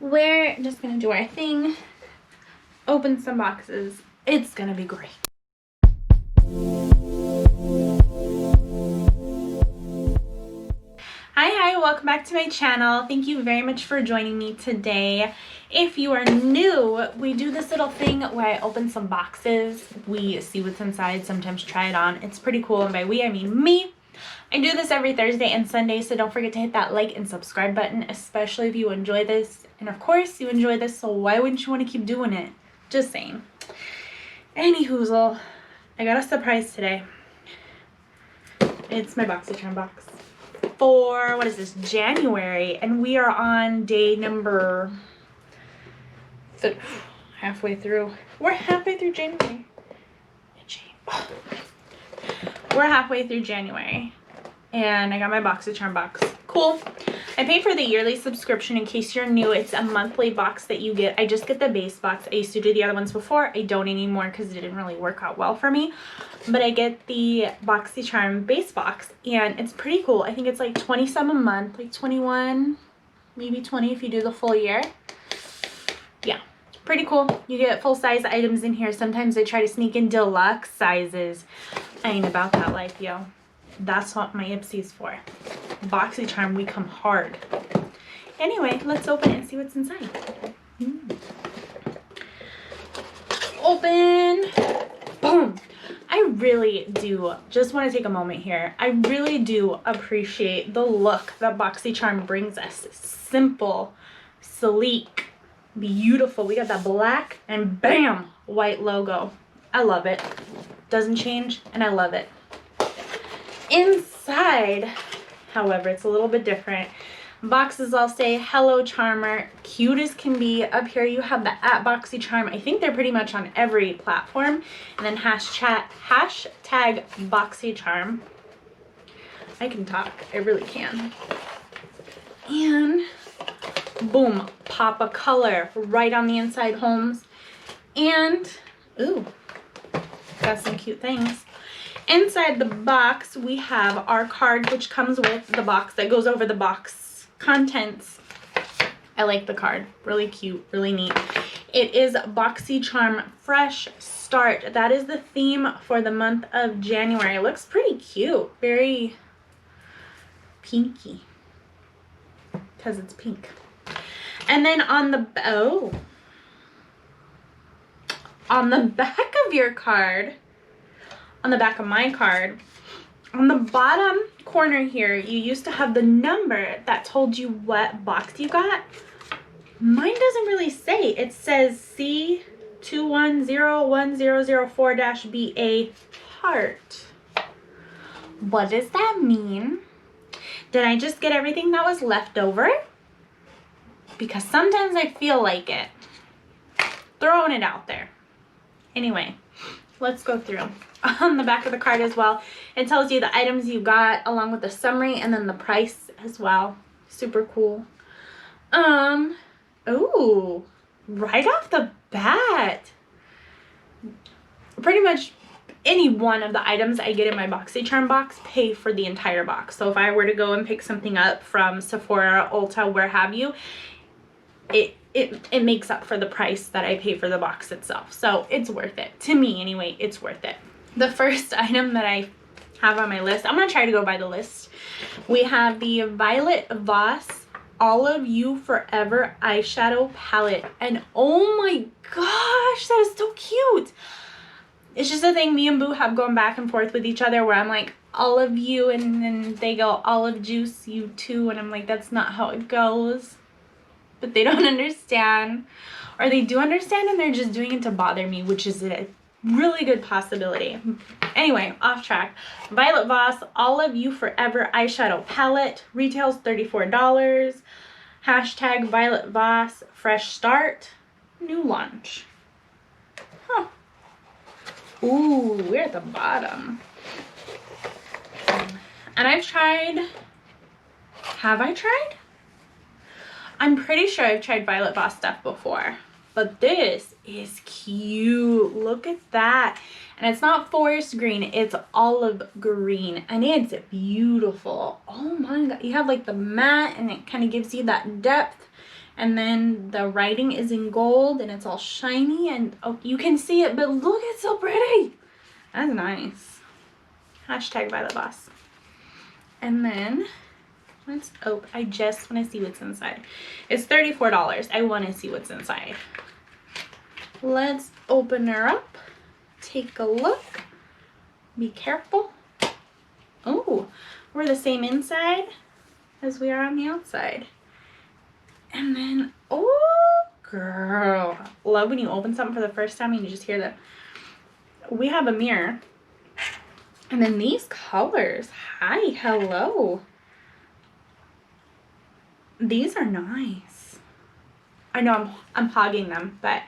we're just gonna do our thing, open some boxes. It's gonna be great. Hi, welcome back to my channel. Thank you very much for joining me today. If you are new, we do this little thing where I open some boxes. We see what's inside, sometimes try it on. It's pretty cool, and by we I mean me. I do this every Thursday and Sunday, so don't forget to hit that like and subscribe button, especially if you enjoy this. And of course you enjoy this, so why wouldn't you want to keep doing it? Just saying. Anyhoozle, I got a surprise today. It's my Boxycharm box for, what is this, January, and we are on day number halfway through. We're halfway through January. We're halfway through January, and I got my Boxycharm box. Cool. I paid for the yearly subscription. In case you're new, it's a monthly box that you get. I just get the base box. I used to do the other ones before. I don't anymore because it didn't really work out well for me. But I get the Boxycharm base box, and it's pretty cool. I think it's like 20 some a month, like 21, maybe 20 if you do the full year. Yeah, pretty cool. You get full-size items in here. Sometimes I try to sneak in deluxe sizes. I ain't about that life, yo. That's what my Ipsy's for. Boxycharm, we come hard. Anyway, let's open it and see what's inside. Open. Boom. I really do just want to take a moment here. I really do appreciate the look that Boxycharm brings us. Simple, sleek, beautiful. We got that black and bam, white logo. I love it. Doesn't change, and I love it. Inside, however, it's a little bit different. Boxes all say hello charmer, cute as can be. Up here you have the @Boxycharm. I think they're pretty much on every platform. And then hashtag Boxycharm. I can talk, I really can. And boom, pop a color right on the inside, Holmes. And ooh, got some cute things. Inside the box, we have our card, which comes with the box that goes over the box contents. I like the card. Really cute, really neat. It is Boxycharm Fresh Start. That is the theme for the month of January. It looks pretty cute. Very pinky. Because it's pink. And then on the back of your card, on the back of my card, on the bottom corner here, you used to have the number that told you what box you got. Mine doesn't really say. It says C210104-BA heart. What does that mean? Did I just get everything that was left over? Because sometimes I feel like it. Throwing it out there. Anyway, let's go through. On the back of the card as well, it tells you the items you got along with the summary and then the price as well. Super cool. Ooh, right off the bat, pretty much any one of the items I get in my Boxycharm box pay for the entire box. So if I were to go and pick something up from Sephora, Ulta, where have you, it makes up for the price that I pay for the box itself. So it's worth it. To me anyway, it's worth it. The first item that I have on my list, I'm going to try to go by the list. We have the Violet VOSS All of You Forever eyeshadow palette. And oh my gosh, that is so cute. It's just a thing me and Boo have gone back and forth with each other where I'm like, all of you, and then they go, olive juice, you too. And I'm like, that's not how it goes. But they don't understand, or they do understand and they're just doing it to bother me, which is a really good possibility. Anyway, off track. Violet VOSS All of You Forever eyeshadow palette retails $34. Hashtag Violet VOSS Fresh Start, new launch. Huh. Ooh, we're at the bottom. And I've tried, have I tried? I'm pretty sure I've tried Violet VOSS stuff before, but this is cute. Look at that. And it's not forest green, it's olive green, and it's beautiful. Oh my god, you have like the matte and it kind of gives you that depth, And then the writing is in gold and it's all shiny and oh, you can see it, but look, it's so pretty. That's nice. Hashtag buy the boss. And then let's open. I just want to see what's inside. It's $34. I want to see what's inside. Let's open her up. Take a look. Be careful. Oh, we're the same inside as we are on the outside. And then, oh, girl. Love when you open something for the first time and you just hear that. We have a mirror. And then these colors. Hi, hello. These are nice. I know I'm hogging them, but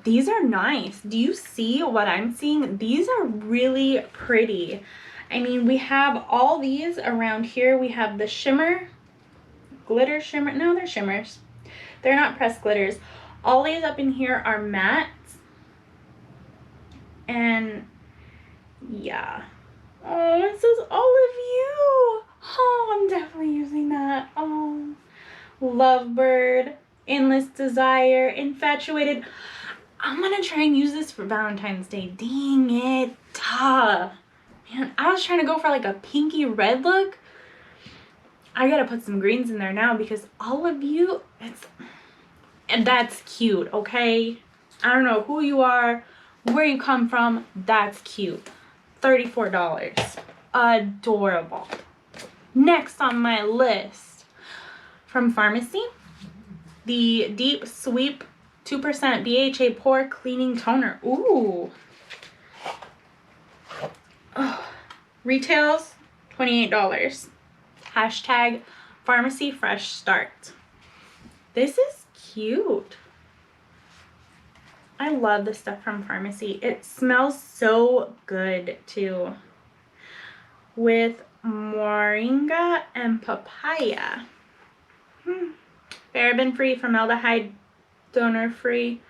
these are nice. Do you see what I'm seeing? These are really pretty. I mean, we have all these around here. We have the shimmer, glitter shimmer. No, they're shimmers. They're not pressed glitters. All these up in here are mattes. And yeah. Oh, it says all of you. Oh, I'm definitely using that. Oh, Lovebird, Endless Desire, Infatuated. I'm gonna try and use this for Valentine's Day. Dang it. Man, I was trying to go for like a pinky red look. I gotta put some greens in there now because all of you, and that's cute, okay? I don't know who you are, where you come from, that's cute. $34. Adorable. Next on my list, from Pharmacy, the Deep Sweep 2% BHA Pore Cleaning Toner. Ooh. Oh. Retails $28. Hashtag Pharmacy Fresh Start. This is cute. I love the stuff from Pharmacy. It smells so good too. With moringa and papaya. Paraben free, formaldehyde, donor free,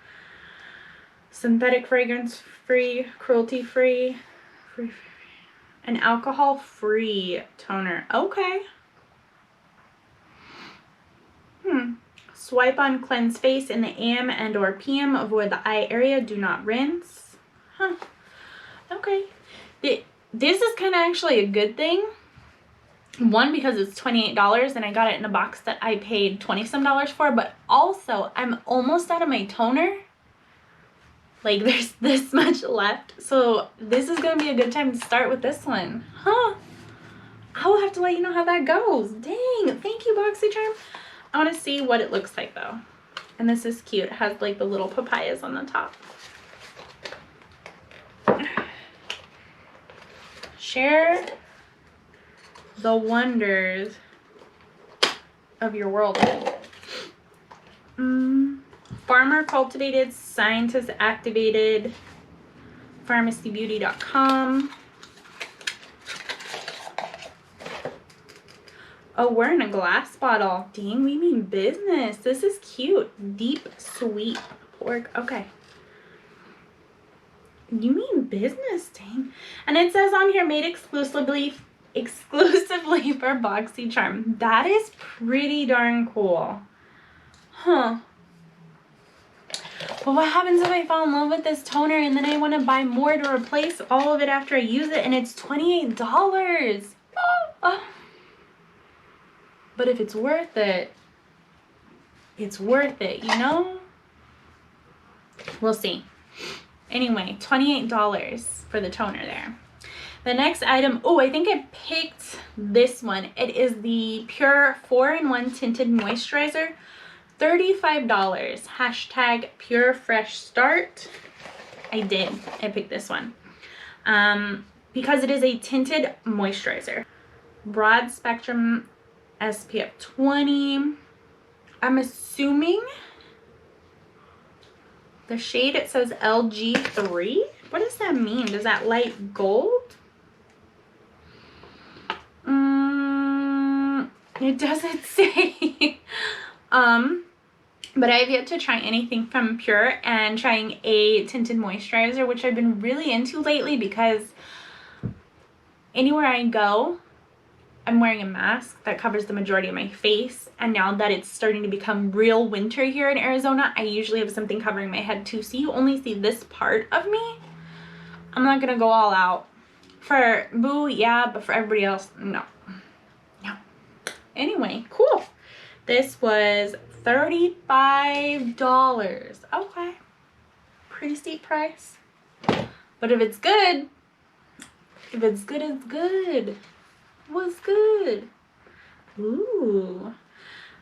synthetic fragrance free, cruelty free, an alcohol free toner. Okay. Swipe on cleanse face in the AM and or PM. Avoid the eye area. Do not rinse. Okay. This is kind of actually a good thing. One, because it's $28 and I got it in a box that I paid $20-some for, but also I'm almost out of my toner. Like there's this much left. So this is going to be a good time to start with this one. I will have to let you know how that goes. Dang. Thank you, Boxycharm. I want to see what it looks like though. And this is cute. It has like the little papayas on the top. Share the wonders of your world. Farmer cultivated, scientist activated, pharmacybeauty.com. Oh, we're in a glass bottle. Dang, we mean business. This is cute. Deep Sweep Pork. Okay. You mean business, dang. And it says on here, made exclusively for Boxycharm. That is pretty darn cool. But what happens if I fall in love with this toner and then I want to buy more to replace all of it after I use it and it's $28? But if it's worth it, it's worth it, you know? We'll see. Anyway, $28 for the toner there. The next item, oh, I think I picked this one. It is the Pure 4-in-1 Tinted Moisturizer. $35. Hashtag Pure Fresh Start. I did. I picked this one. Because it is a tinted moisturizer. Broad spectrum SPF 20. I'm assuming the shade, it says LG3. What does that mean? Does that light gold? It doesn't say. But I have yet to try anything from Pure, and trying a tinted moisturizer, which I've been really into lately because anywhere I go, I'm wearing a mask that covers the majority of my face, and now that it's starting to become real winter here in Arizona, I usually have something covering my head too, so you only see this part of me. I'm not gonna go all out. For Boo, yeah, but for everybody else, no. No. Anyway, cool. This was $35. Okay. Pretty steep price. But if it's good, it's good. Was good. Ooh.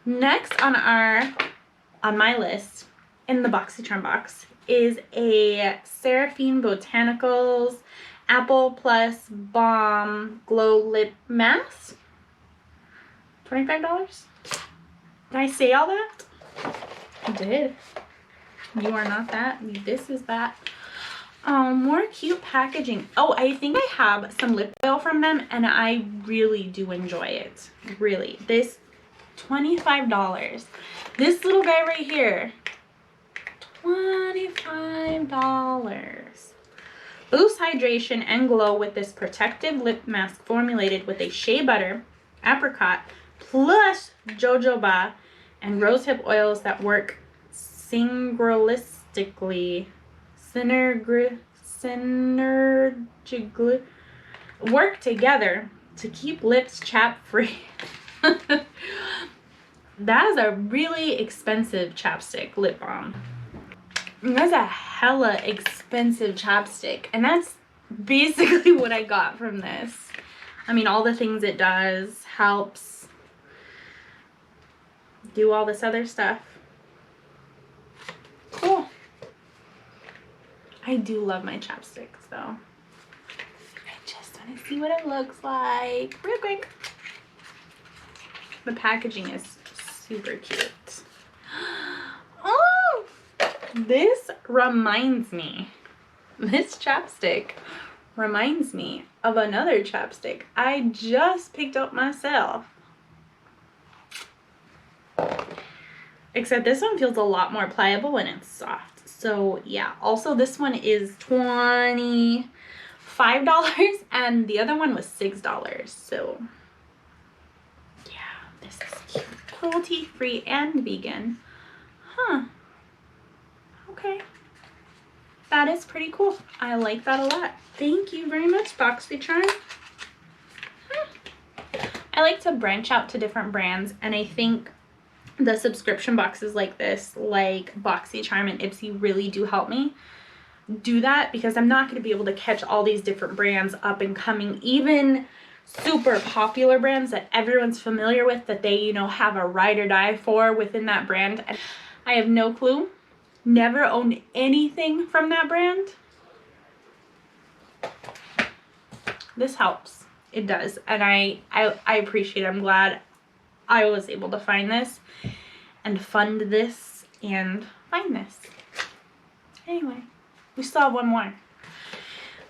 Next on my list in the Boxycharm box is a SERAPHINE Botanicals Apple Plus Balm Glow Lip Mask. $25? Did I say all that? I did. You are not that. This is that. More cute packaging. Oh, I think I have some lip oil from them, and I really do enjoy it. Really. This, $25. This little guy right here, $25. Boost hydration and glow with this protective lip mask formulated with a shea butter, apricot, plus jojoba and rosehip oils that work synergistically. Work together to keep lips chap free. That is a really expensive chapstick lip balm. That's a hella expensive chapstick, and that's basically what I got from this. I mean, all the things it does helps do all this other stuff. Cool. I do love my chapsticks though. I just want to see what it looks like real quick. The packaging is super cute. Oh, this chapstick reminds me of another chapstick I just picked up myself. Except this one feels a lot more pliable and it's soft. So yeah, also this one is $25 and the other one was $6. So yeah, this is cute. Cruelty-free and vegan. Huh. Okay. That is pretty cool. I like that a lot. Thank you very much, Boxycharm. I like to branch out to different brands, and I think the subscription boxes like this, like Boxycharm and Ipsy, really do help me do that, because I'm not going to be able to catch all these different brands up and coming, even super popular brands that everyone's familiar with, that they, you know, have a ride or die for within that brand. And I have no clue. Never owned anything from that brand. This helps. It does. And I appreciate it. I'm glad I was able to find this and fund this and find this. Anyway, we still have one more.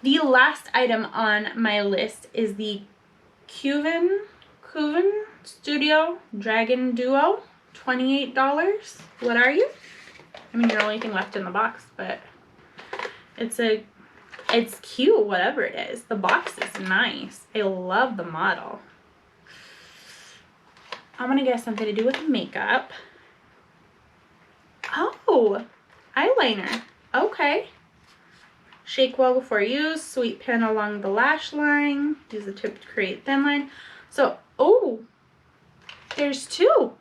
The last item on my list is the QVEEN Studio Dragon Duo, $28. What are you? I mean, you're the only thing left in the box, but it's cute, whatever it is. The box is nice. I love the model. I'm gonna guess something to do with makeup. Oh, eyeliner. Okay. Shake well before use. Sweet pen along the lash line. Use the tip to create thin line. So, oh, there's two.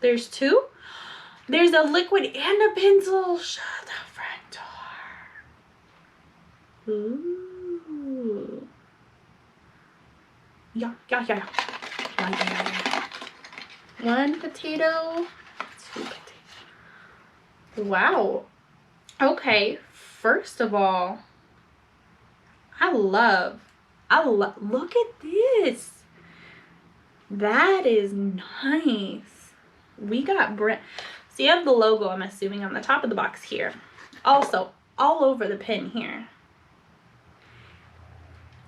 There's two. There's a liquid and a pencil. Shut the front door. Ooh. Yeah. One potato, two potatoes. Wow. Okay, first of all, look at this. That is nice. We got so you have the logo, I'm assuming, on the top of the box here. Also, all over the pin here.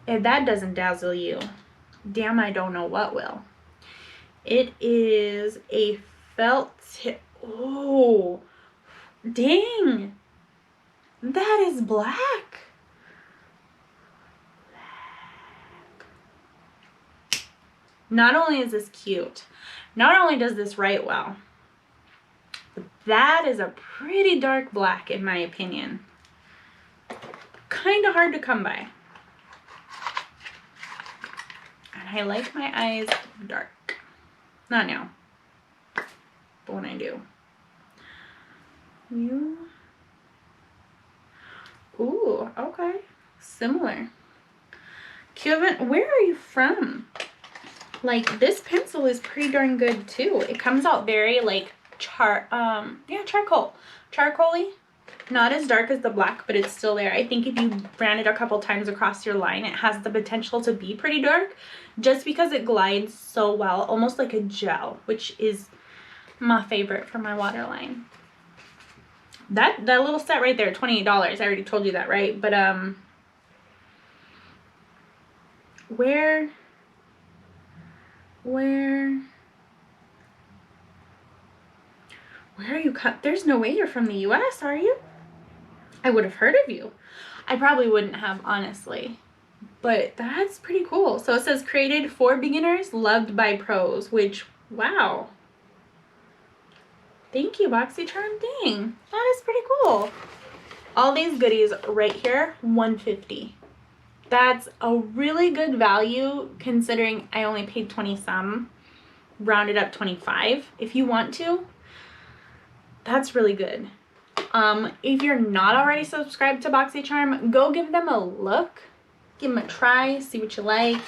If that doesn't dazzle you, damn, I don't know what will. It is a felt tip. Oh, dang. That is black. Not only is this cute, not only does this write well, but that is a pretty dark black in my opinion. Kind of hard to come by. And I like my eyes dark. Not now, but when I do. Ooh, okay. Similar. QVEEN, where are you from? Like, this pencil is pretty darn good too. It comes out very like charcoal-y. Not as dark as the black, but it's still there. I think if you ran it a couple times across your line, it has the potential to be pretty dark just because it glides so well, almost like a gel, which is my favorite for my waterline. That little set right there, $28. I already told you that, right? But where are you there's no way you're from the US, are you? I would have heard of you. I probably wouldn't have, honestly, but that's pretty cool. So it says created for beginners, loved by pros, which, wow. Thank you, Boxycharm. Dang, that is pretty cool. All these goodies right here, $150. That's a really good value considering I only paid 20 some, rounded up 25 if you want to. That's really good. If you're not already subscribed to Boxycharm, go give them a look. Give them a try, see what you like,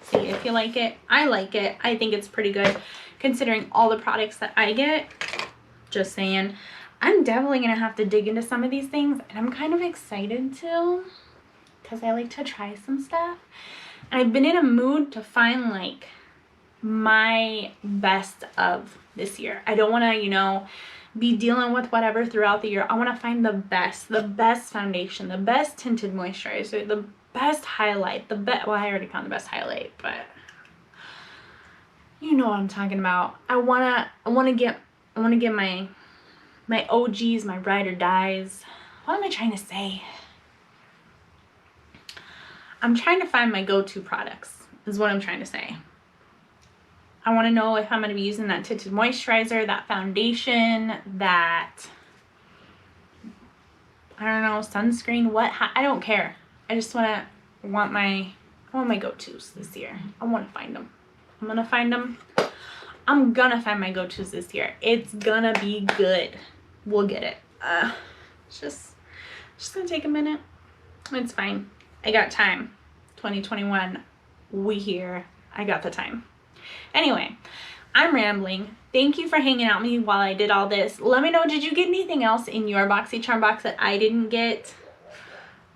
see if you like it. I like it. I think it's pretty good considering all the products that I get. Just saying. I'm definitely going to have to dig into some of these things, and I'm kind of excited to because I like to try some stuff. And I've been in a mood to find like my best of this year. I don't want to, you know, be dealing with whatever throughout the year. I want to find the best foundation, the best tinted moisturizer, the best highlight, well, I already found the best highlight, but you know what I'm talking about. I want to get my OGs, my ride or dies. What am I trying to say? I'm trying to find my go-to products is what I'm trying to say. I want to know if I'm going to be using that tinted moisturizer, that foundation, that, I don't know, sunscreen, I don't care. I just want my go-tos this year. I want to find them. I'm going to find them. I'm going to find my go-tos this year. It's going to be good. We'll get it. It's just going to take a minute. It's fine. I got time. 2021, we here. I got the time. Anyway, I'm rambling. Thank you for hanging out with me while I did all this. Let me know, did you get anything else in your Boxycharm box that I didn't get?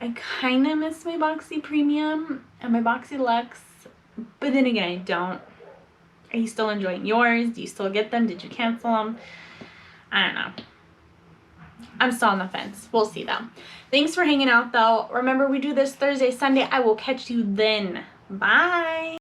I kind of miss my BOXYPREMIUM and my BOXYLUXE, but then again, I don't. Are you still enjoying yours? Do you still get them? Did you cancel them? I don't know. I'm still on the fence. We'll see though. Thanks for hanging out though. Remember, we do this Thursday, Sunday. I will catch you then. Bye.